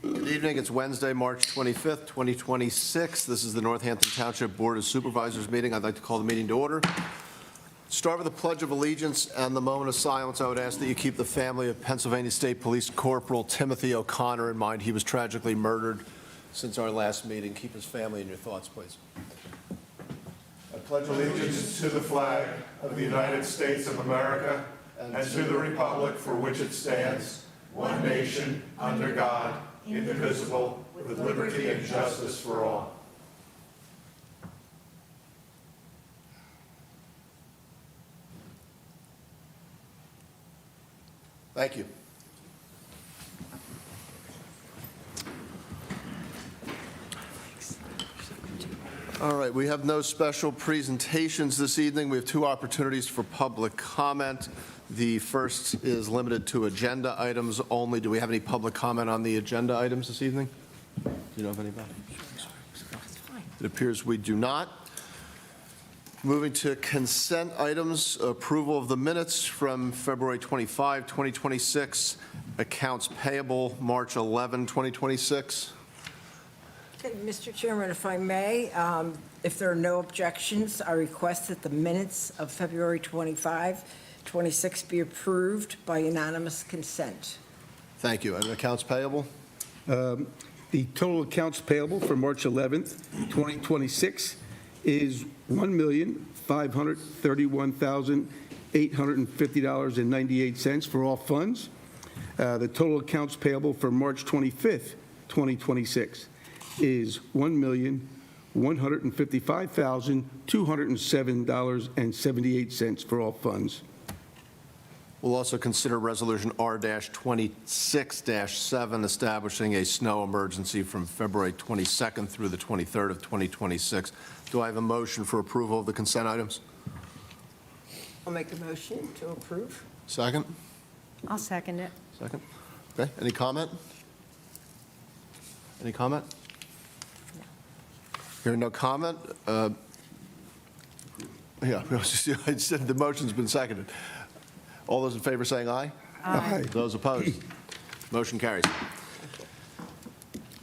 Good evening. It's Wednesday, March 25th, 2026. This is the Northampton Township Board of Supervisors meeting. I'd like to call the meeting to order. Start with the Pledge of Allegiance and the moment of silence. I would ask that you keep the family of Pennsylvania State Police Corporal Timothy O'Connor in mind. He was tragically murdered since our last meeting. Keep his family in your thoughts, please. I pledge allegiance to the flag of the United States of America and to the republic for which it stands, one nation, under God, indivisible, with liberty and justice for all. Thank you. All right, we have no special presentations this evening. We have two opportunities for public comment. The first is limited to agenda items only. Do we have any public comment on the agenda items this evening? Do you know of anybody? It appears we do not. Moving to consent items, approval of the minutes from February 25, 2026, accounts payable March 11, 2026. Okay, Mr. Chairman, if I may, if there are no objections, I request that the minutes of February 25, 26 be approved by unanimous consent. Thank you. And accounts payable? The total accounts payable for March 11th, 2026 is $1,531,850.98 for all funds. The total accounts payable for March 25th, 2026 is $1,155,207.78 for all funds. We'll also consider Resolution R-26-7, establishing a snow emergency from February 22nd through the 23rd of 2026. Do I have a motion for approval of the consent items? I'll make a motion to approve. Second? I'll second it. Second. Okay, any comment? Any comment? Hearing no comment? Yeah, I said the motion's been seconded. All those in favor saying aye? Aye. Those opposed? Motion carries.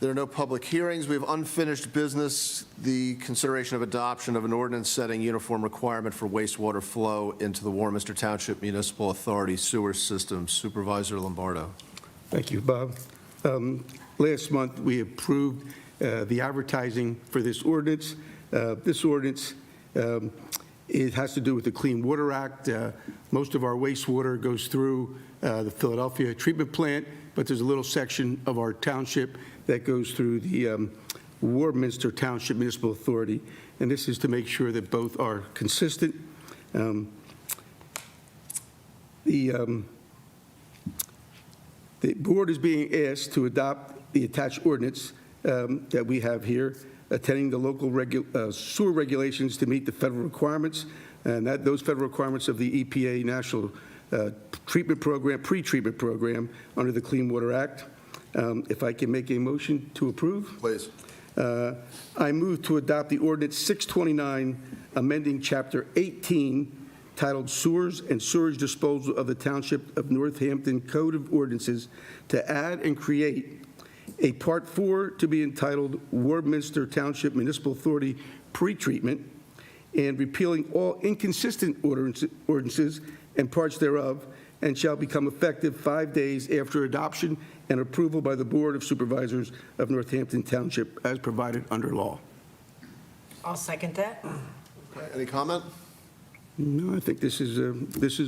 There are no public hearings. We have unfinished business, the consideration of adoption of an ordinance setting uniform requirement for wastewater flow into the Warminster Township Municipal Authority sewer system. Supervisor Lombardo. Thank you, Bob. Last month, we approved the advertising for this ordinance. This ordinance, it has to do with the Clean Water Act. Most of our wastewater goes through the Philadelphia treatment plant, but there's a little section of our township that goes through the Warminster Township Municipal Authority, and this is to make sure that both are consistent. The board is being asked to adopt the attached ordinance that we have here, attending the local sewer regulations to meet the federal requirements, and those federal requirements of the EPA National Treatment Program, pre-treatment program under the Clean Water Act. If I can make a motion to approve. Please. I move to adopt the Ordinance 629, amending Chapter 18, titled Sewers and Sewage Disposal of the Township of Northampton Code of Ordinances, to add and create a Part 4 to be entitled Warminster Township Municipal Authority Pretreatment, and repealing all inconsistent ordinances and parts thereof, and shall become effective 5 days after adoption and approval by the Board of Supervisors of Northampton Township as provided under law. I'll second that. Okay, any comment? No, I think this is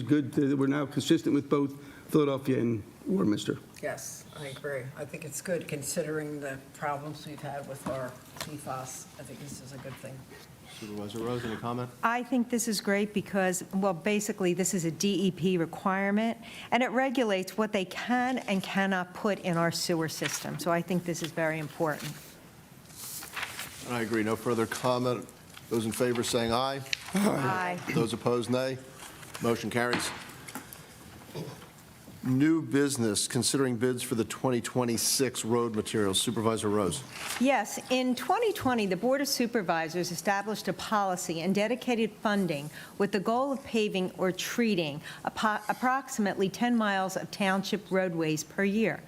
good. We're now consistent with both Philadelphia and Warminster. Yes, I agree. I think it's good considering the problems we've had with our PFAS. I think this is a good thing. Supervisor Rose, any comment? I think this is great because, well, basically, this is a DEP requirement, and it regulates what they can and cannot put in our sewer system. So I think this is very important. I agree. No further comment. Those in favor saying aye. Aye. Those opposed, nay. Motion carries. New business, considering bids for the 2026 road materials. Supervisor Rose. Yes, in 2020, the Board of Supervisors established a policy and dedicated funding with the goal of paving or treating approximately 10 miles of township roadways per year.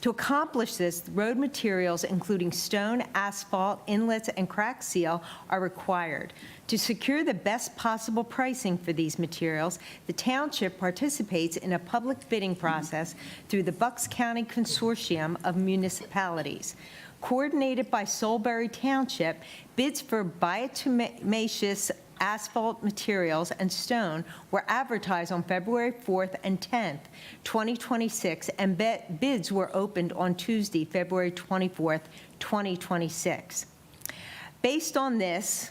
To accomplish this, road materials, including stone, asphalt, inlets, and crack seal, are required. To secure the best possible pricing for these materials, the township participates in a public bidding process through the Bucks County Consortium of Municipalities. Coordinated by Solebury Township, bids for bituminous asphalt materials and stone were advertised on February 4th and 10th, 2026, and bids were opened on Tuesday, February 24th, 2026. Based on this,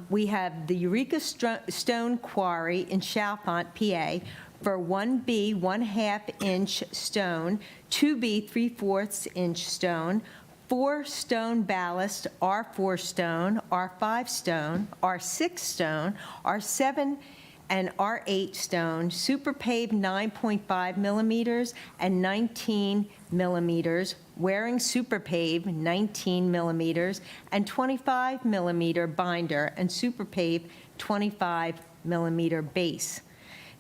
we have the Eureka Stone Quarry in Chalfont, PA, for 1B 1/2 inch stone, 2B 3/4 inch stone, 4 stone ballast, R4 stone, R5 stone, R6 stone, R7 and R8 stone, super paved 9.5 millimeters and 19 millimeters, wearing super paved 19 millimeters, and 25 millimeter binder, and super paved 25 millimeter base.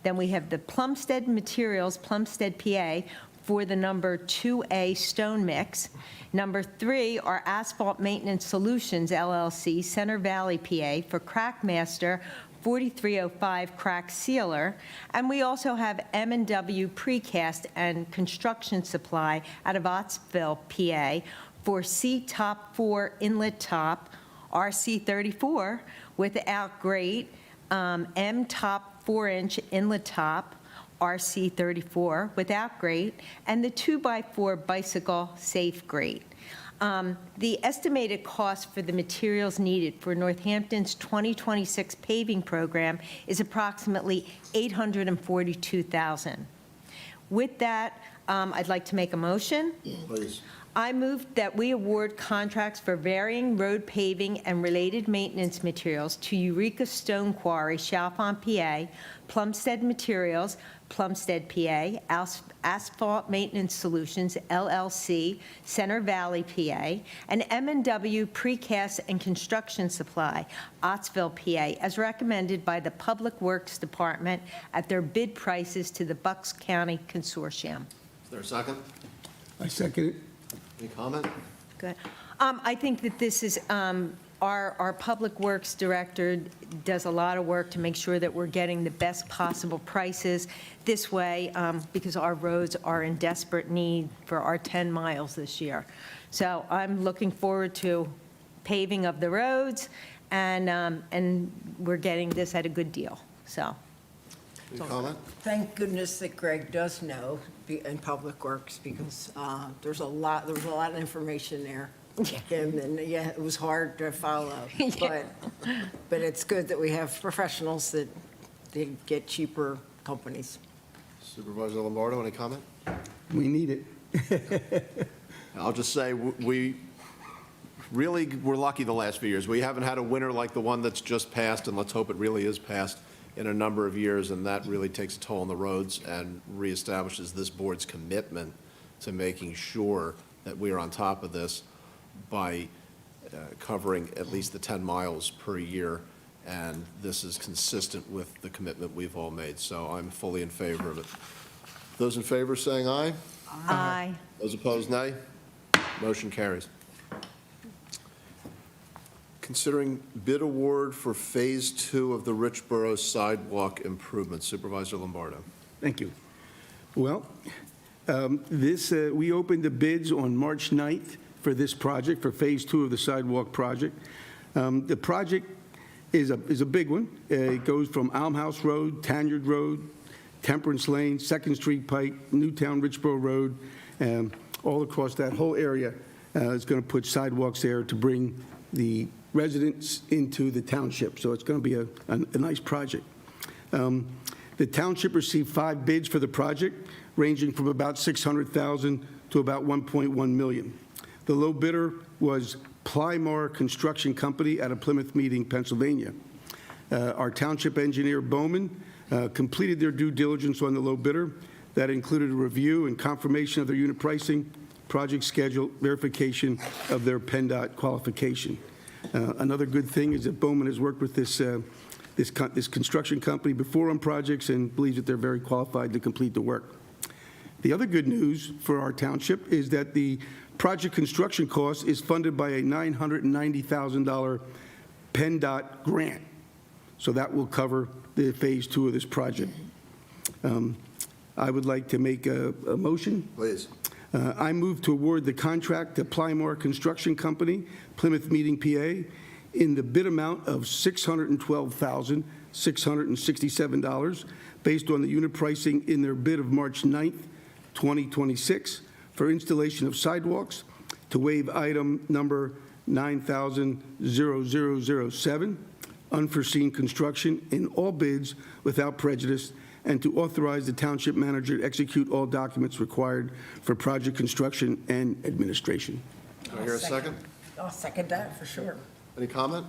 Then we have the Plumstead Materials, Plumstead, PA, for the number 2A stone mix. Number 3 are Asphalt Maintenance Solutions, LLC, Center Valley, PA, for Crackmaster 4305 crack sealer. And we also have M&W Precast and Construction Supply out of Ottsville, PA, for C-Top 4 inlet top, RC34 without grate, M-Top 4-inch inlet top, RC34 without grate, and the 2x4 bicycle safe grate. The estimated cost for the materials needed for Northampton's 2026 paving program is approximately $842,000. With that, I'd like to make a motion. Please. I move that we award contracts for varying road paving and related maintenance materials to Eureka Stone Quarry, Chalfont, PA, Plumstead Materials, Plumstead, PA, Asphalt Maintenance Solutions, LLC, Center Valley, PA, and M&W Precast and Construction Supply, Ottsville, PA, as recommended by the Public Works Department at their bid prices to the Bucks County Consortium. Is there a second? I second it. Any comment? Good. I think that this is, our Public Works Director does a lot of work to make sure that we're getting the best possible prices this way, because our roads are in desperate need for our 10 miles this year. So I'm looking forward to paving of the roads, and we're getting this at a good deal, so. Any comment? Thank goodness that Greg does know in Public Works, because there was a lot of information there. And yeah, it was hard to follow, but it's good that we have professionals that they get cheaper companies. Supervisor Lombardo, any comment? We need it. I'll just say, we really were lucky the last few years. We haven't had a winter like the one that's just passed, and let's hope it really is passed, in a number of years, and that really takes a toll on the roads and reestablishes this board's commitment to making sure that we are on top of this by covering at least the 10 miles per year, and this is consistent with the commitment we've all made, so I'm fully in favor of it. Those in favor saying aye? Aye. Those opposed, nay? Motion carries. Considering bid award for Phase 2 of the Richboro Sidewalk improvements. Supervisor Lombardo. Thank you. Well, we opened the bids on March 9th for this project, for Phase 2 of the sidewalk project. The project is a big one. It goes from Almhouse Road, Tanyard Road, Temperance Lane, 2nd Street Pike, Newtown Richboro Road, all across that whole area. It's going to put sidewalks there to bring the residents into the township. So it's going to be a nice project. The township received 5 bids for the project, ranging from about $600,000 to about $1.1 million. The low bidder was Plymar Construction Company out of Plymouth Meeting, Pennsylvania. Our township engineer, Bowman, completed their due diligence on the low bidder. That included a review and confirmation of their unit pricing, project schedule, verification of their PennDOT qualification. Another good thing is that Bowman has worked with this construction company before on projects and believes that they're very qualified to complete the work. The other good news for our township is that the project construction cost is funded by a $990,000 PennDOT grant. So that will cover the Phase 2 of this project. I would like to make a motion. Please. I move to award the contract to Plymore Construction Company, Plymouth Meeting, PA, in the bid amount of $612,667, based on the unit pricing in their bid of March 9th, 2026, for installation of sidewalks, to waive item number 900007, unforeseen construction, in all bids without prejudice, and to authorize the township manager to execute all documents required for project construction and administration. Do I hear a second? I'll second that for sure. Any comment?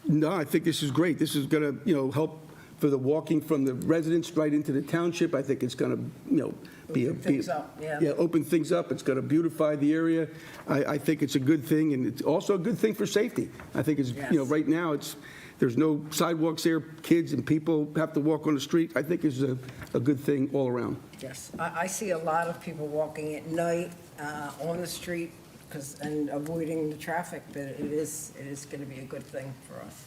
No, I think this is great. This is going to, help for the walking from the residents right into the township. I think it's going to, be a... Open things up, yeah. Yeah, open things up. It's going to beautify the area. I think it's a good thing, and it's also a good thing for safety. I think it's, Yes. right now, there's no sidewalks there. Kids and people have to walk on the street. I think it's a good thing all around. Yes, I see a lot of people walking at night on the street and avoiding the traffic, but it is going to be a good thing for us.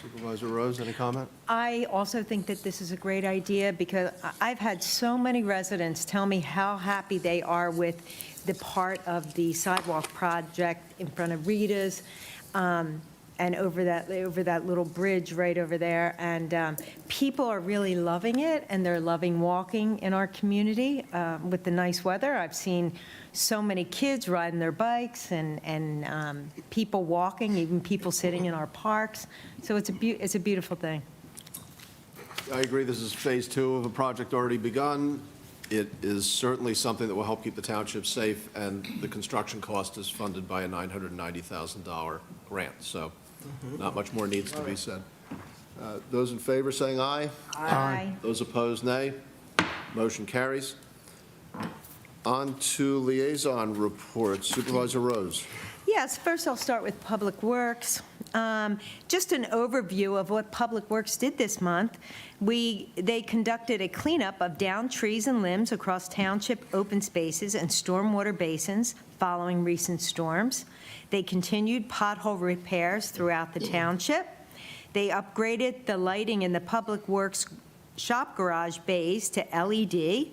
Supervisor Rose, any comment? I also think that this is a great idea because I've had so many residents tell me how happy they are with the part of the sidewalk project in front of Rita's and over that little bridge right over there. And people are really loving it, and they're loving walking in our community with the nice weather. I've seen so many kids riding their bikes and people walking, even people sitting in our parks. So it's a beautiful thing. I agree, this is Phase 2 of a project already begun. It is certainly something that will help keep the township safe, and the construction cost is funded by a $990,000 grant, so not much more needs to be said. Those in favor saying aye? Aye. Those opposed, nay. Motion carries. On to liaison reports. Supervisor Rose. Yes, first I'll start with Public Works. Just an overview of what Public Works did this month. They conducted a cleanup of downed trees and limbs across township open spaces and stormwater basins following recent storms. They continued pothole repairs throughout the township. They upgraded the lighting in the Public Works shop garage bays to LED.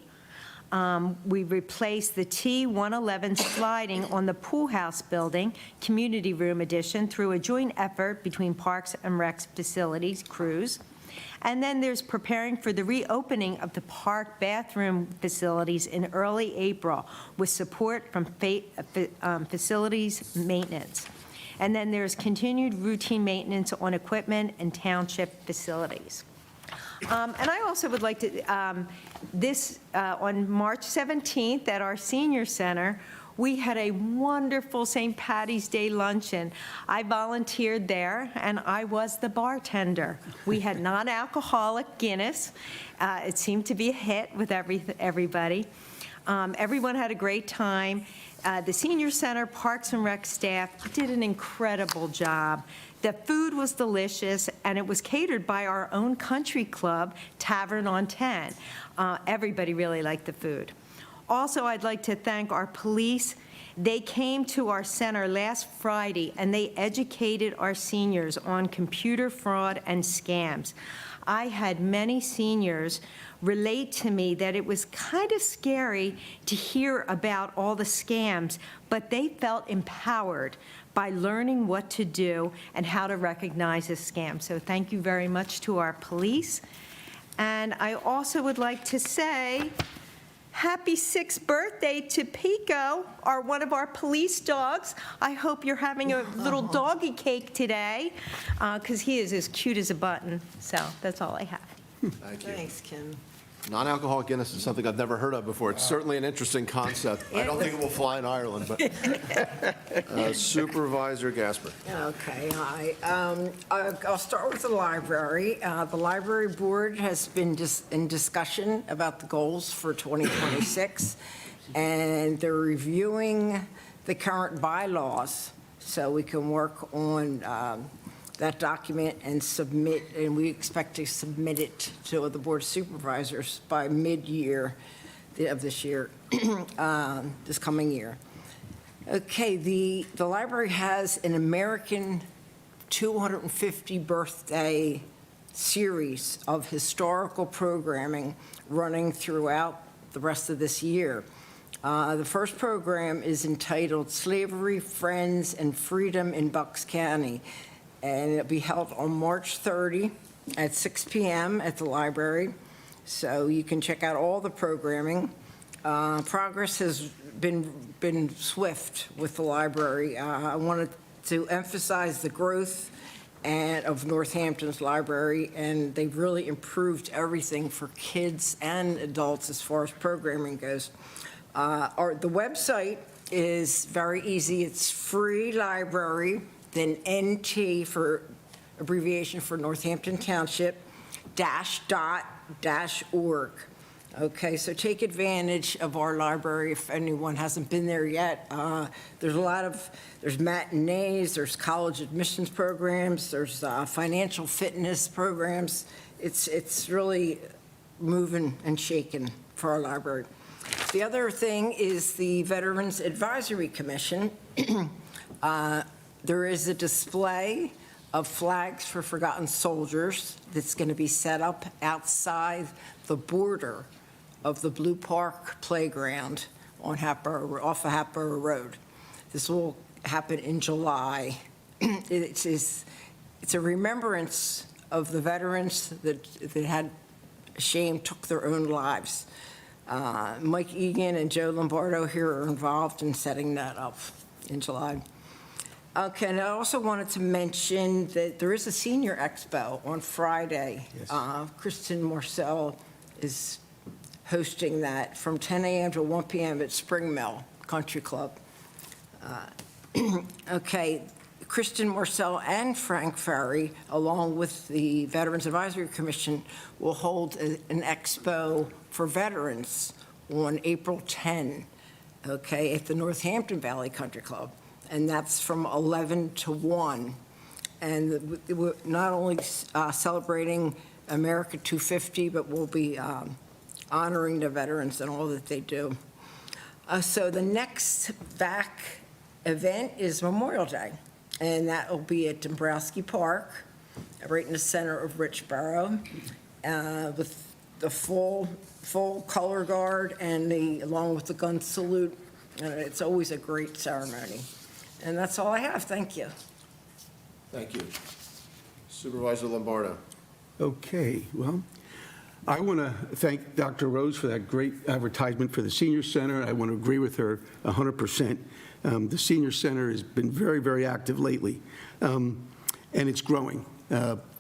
We replaced the T111 sliding on the pool house building, community room addition, through a joint effort between Parks and Recs facilities crews. And then there's preparing for the reopening of the park bathroom facilities in early April with support from facilities maintenance. And then there's continued routine maintenance on equipment and township facilities. And I also would like to, on March 17th at our senior center, we had a wonderful St. Patty's Day luncheon. I volunteered there, and I was the bartender. We had non-alcoholic Guinness. It seemed to be a hit with everybody. Everyone had a great time. The senior center, Parks and Rec staff did an incredible job. The food was delicious, and it was catered by our own country club, Tavern on 10. Everybody really liked the food. Also, I'd like to thank our police. They came to our center last Friday, and they educated our seniors on computer fraud and scams. I had many seniors relate to me that it was kind of scary to hear about all the scams, but they felt empowered by learning what to do and how to recognize a scam. So thank you very much to our police. And I also would like to say happy 6th birthday to Pico, one of our police dogs. I hope you're having a little doggy cake today, because he is as cute as a button. So that's all I have. Thank you. Thanks, Kim. Non-alcoholic Guinness is something I've never heard of before. It's certainly an interesting concept. I don't think it will fly in Ireland, but Supervisor Gasper. Okay, hi. I'll start with the library. The library board has been in discussion about the goals for 2026, and they're reviewing the current bylaws so we can work on that document and submit, and we expect to submit it to the Board of Supervisors by mid-year of this year, this coming year. Okay, the library has an American 250 birthday series of historical programming running throughout the rest of this year. The first program is entitled Slavery, Friends, and Freedom in Bucks County, and it'll be held on March 30 at 6 p.m. at the library, so you can check out all the programming. Progress has been swift with the library. I wanted to emphasize the growth of Northampton's library, and they've really improved everything for kids and adults as far as programming goes. The website is very easy. It's free library, then NT for abbreviation for Northampton Township, -org. Okay, so take advantage of our library if anyone hasn't been there yet. There's matinees, there's college admissions programs, there's financial fitness programs. It's really moving and shaking for our library. The other thing is the Veterans Advisory Commission. There is a display of flags for forgotten soldiers that's going to be set up outside the border of the Blue Park Playground on off of Hatboro Road. This will happen in July. It's a remembrance of the veterans that had took their own lives. Mike Egan and Joe Lombardo here are involved in setting that up in July. Okay, and I also wanted to mention that there is a senior expo on Friday. Yes. Kristen Marcel is hosting that from 10 a.m. to 1 p.m. at Spring Mill Country Club. Okay, Kristen Marcel and Frank Ferry, along with the Veterans Advisory Commission, will hold an expo for veterans on April 10, okay, at the Northampton Valley Country Club. And that's from 11 to 1. And we're not only celebrating America 250, but we'll be honoring the veterans and all that they do. So the next back event is Memorial Day, and that will be at Dombrowski Park, right in the center of Richboro, with the full color guard and along with the gun salute. It's always a great ceremony. And that's all I have. Thank you. Thank you. Supervisor Lombardo. Okay, well, I want to thank Dr. Rose for that great advertisement for the Senior Center. I want to agree with her 100%. The Senior Center has been very, very active lately, and it's growing.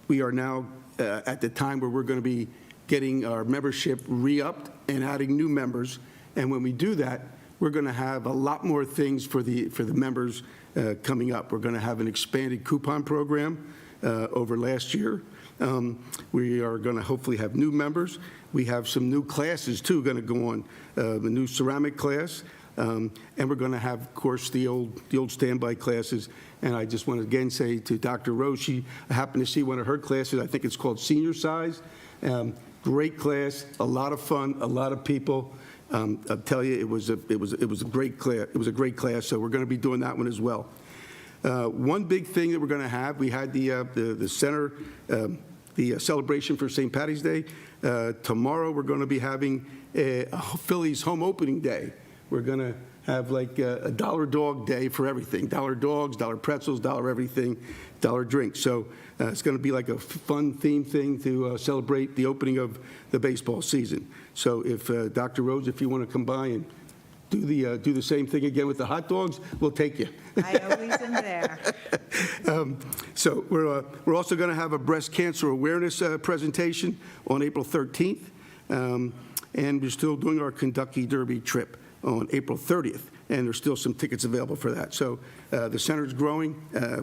We are now at the time where we're going to be getting our membership re-upped and adding new members, and when we do that, we're going to have a lot more things for the members coming up. We're going to have an expanded coupon program over last year. We are going to hopefully have new members. We have some new classes, too, going to go on, the new ceramic class. And we're going to have, of course, the old standby classes. And I just want to again say to Dr. Rose, I happened to see one of her classes. I think it's called Senior Size. Great class, a lot of fun, a lot of people. I'll tell you, it was a great class. It was a great class. So we're going to be doing that one as well. One big thing that we're going to have, we had the center, the celebration for St. Patty's Day. Tomorrow we're going to be having a Phillies home opening day. We're going to have like a dollar dog day for everything. Dollar dogs, dollar pretzels, dollar everything, dollar drinks. So it's going to be like a fun theme thing to celebrate the opening of the baseball season. So if Dr. Rose, if you want to come by and do the same thing again with the hot dogs, we'll take you. I always am there. So we're also going to have a breast cancer awareness presentation on April 13th. And we're still doing our Kentucky Derby trip on April 30th, and there's still some tickets available for that. So the center's growing.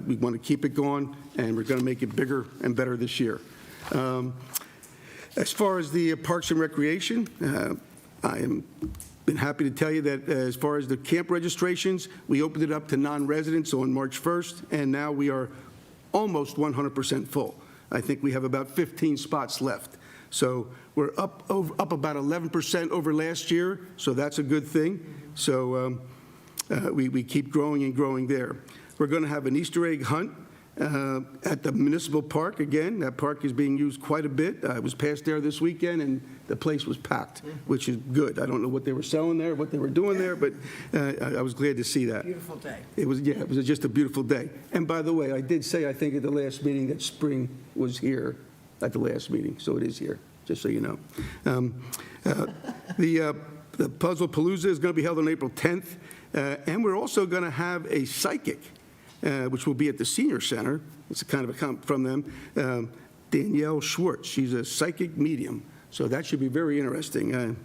We want to keep it going, and we're going to make it bigger and better this year. As far as the Parks and Recreation, I am been happy to tell you that as far as the camp registrations, we opened it up to non-residents on March 1st, and now we are almost 100% full. I think we have about 15 spots left. So We're up about 11% over last year, so that's a good thing. So we keep growing and growing there. We're going to have an Easter egg hunt at the Municipal Park again. That park is being used quite a bit. I was past there this weekend, and the place was packed, which is good. I don't know what they were selling there, what they were doing there, but I was glad to see that. Beautiful day. It was just a beautiful day. And by the way, I did say, I think at the last meeting, that spring was here at the last meeting, so it is here, just so you know. The Puzzle Palooza is going to be held on April 10th, and we're also going to have a psychic, which will be at the Senior Center. It's a kind of a comment from them. Danielle Schwartz, she's a psychic medium, so that should be very interesting.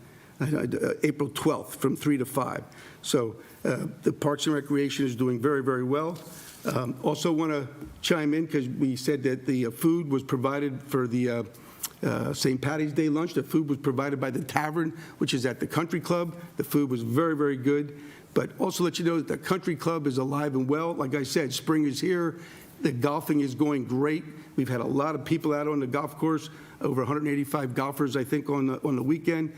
April 12th from 3 to 5. So the Parks and Recreation is doing very, very well. Also want to chime in because we said that the food was provided for the St. Patty's Day lunch. The food was provided by the Tavern, which is at the Country Club. The food was very, very good. But also let you know that the Country Club is alive and well. Like I said, spring is here. The golfing is going great. We've had a lot of people out on the golf course, over 185 golfers, I think, on the weekend.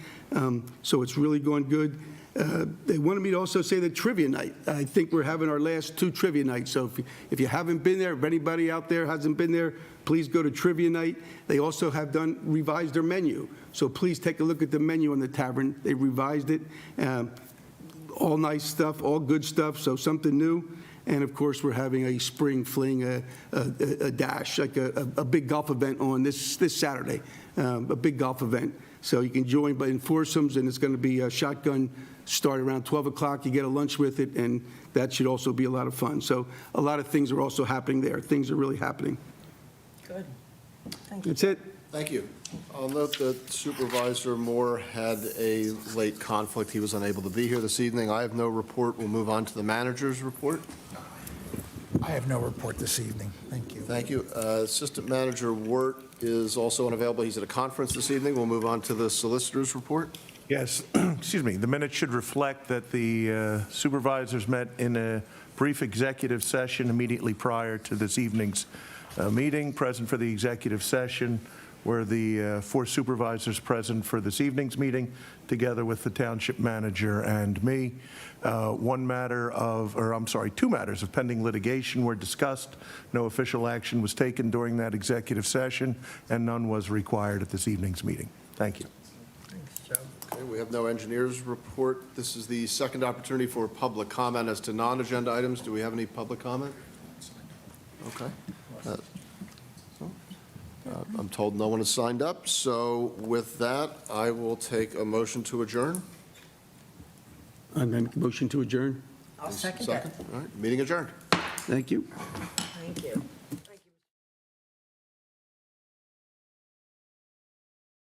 So it's really going good. They wanted me to also say the trivia night. I think we're having our last 2 trivia nights. So if you haven't been there, if anybody out there hasn't been there, please go to trivia night. They also have revised their menu. So please take a look at the menu on the Tavern. They revised it. All nice stuff, all good stuff, so something new. And of course, we're having a spring fling, a dash, like a big golf event on this Saturday, a big golf event. So you can join in foursomes, and it's going to be a shotgun start around 12 o'clock. You get a lunch with it, and that should also be a lot of fun. So a lot of things are also happening there. Things are really happening. Good. Thank you. That's it. Thank you. I'll note that Supervisor Moore had a late conflict. He was unable to be here this evening. I have no report. We'll move on to the manager's report. I have no report this evening. Thank you. Thank you. Assistant Manager Wirt is also unavailable. He's at a conference this evening. We'll move on to the solicitor's report. Yes, excuse me. The minutes should reflect that the supervisors met in a brief executive session immediately prior to this evening's meeting. Present for the executive session were the 4 supervisors present for this evening's meeting, together with the township manager and me. 2 matters of pending litigation were discussed. No official action was taken during that executive session, and none was required at this evening's meeting. Thank you. Okay, we have no engineer's report. This is the second opportunity for public comment as to non-agenda items. Do we have any public comment? Okay. I'm told no one has signed up, so with that, I will take a motion to adjourn. I make a motion to adjourn. I'll second that. All right, meeting adjourned. Thank you. Thank you.